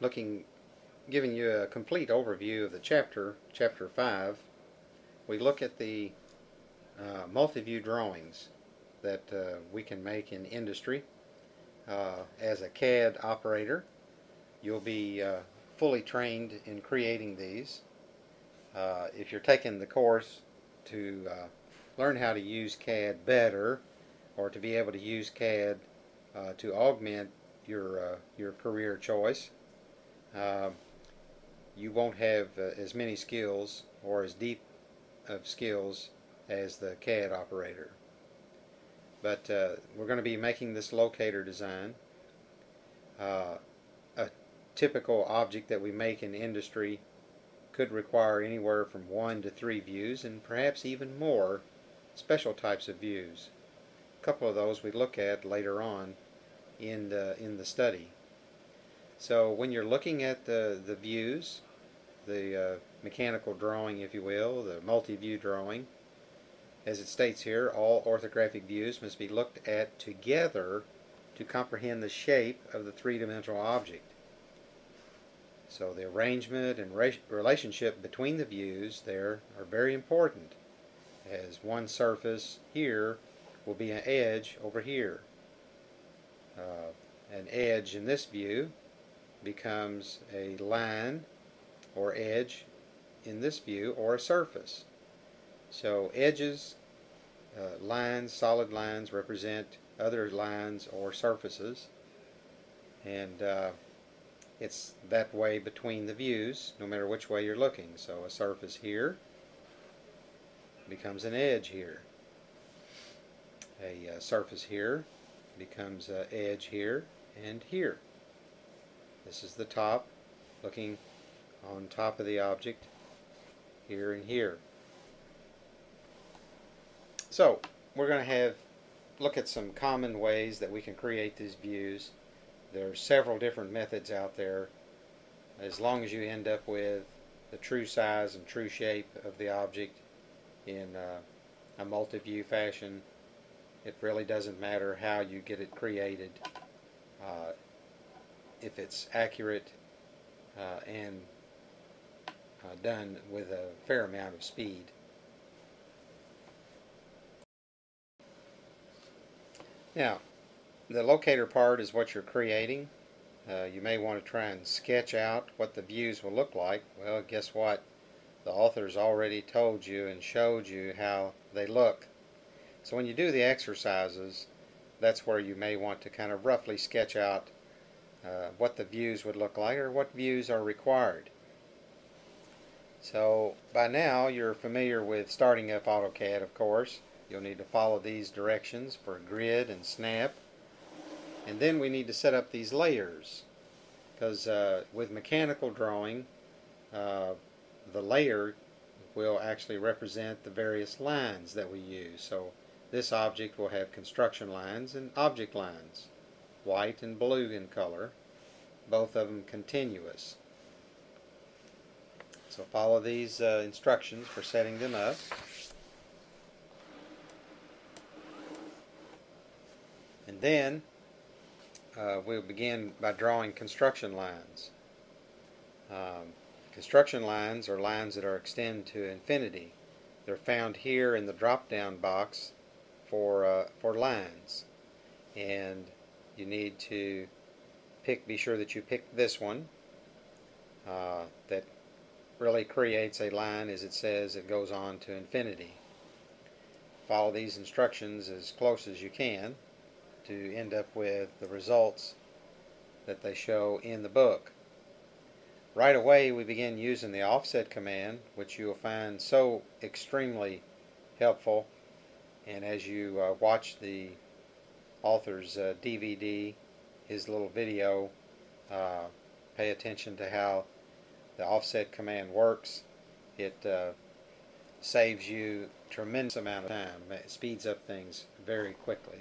giving you a complete overview of the chapter 5, we look at the multi-view drawings that we can make in industry. As a CAD operator, you'll be fully trained in creating these. If you're taking the course to learn how to use CAD better, or to be able to use CAD to augment your career choice, you won't have as many skills or as deep of skills as the CAD operator. But we're going to be making this locator design. A typical object that we make in industry could require anywhere from 1 to 3 views, and perhaps even more special types of views. A couple of those we look at later on in the study. So when you're looking at the views, the mechanical drawing, if you will, the multi-view drawing, as it states here, all orthographic views must be looked at together to comprehend the shape of the three-dimensional object. So the arrangement and relationship between the views there are very important, as one surface here will be an edge over here. An edge in this view becomes a line or edge in this view, or a surface. So edges, lines, solid lines represent other lines or surfaces, and it's that way between the views no matter which way you're looking. So a surface here becomes an edge here. A surface here becomes an edge here and here. This is the top, looking on top of the object here and here. So we're going to look at some common ways that we can create these views. There are several different methods out there. As long as you end up with the true size and true shape of the object in a multi-view fashion, it really doesn't matter how you get it created. If it's accurate and done with a fair amount of speed. Now, the locator part is what you're creating. You may want to try and sketch out what the views will look like. Well, guess what? The author's already told you and showed you how they look. So when you do the exercises, that's where you may want to kind of roughly sketch out what the views would look like, or what views are required. So by now you're familiar with starting up AutoCAD, of course. You'll need to follow these directions for grid and snap. And then we need to set up these layers, because with mechanical drawing, the layer will actually represent the various lines that we use. So this object will have construction lines and object lines, white and blue in color, both of them continuous. So follow these instructions for setting them up. And then we'll begin by drawing construction lines. Construction lines are lines that are extended to infinity. They're found here in the drop-down box for lines, and you need to be sure that you pick this one that really creates a line, as it says, it goes on to infinity. Follow these instructions as close as you can to end up with the results that they show in the book. Right away we begin using the offset command, which you'll find so extremely helpful. And as you watch the author's DVD, his little video, pay attention to how the offset command works. It saves you a tremendous amount of time. It speeds up things very quickly.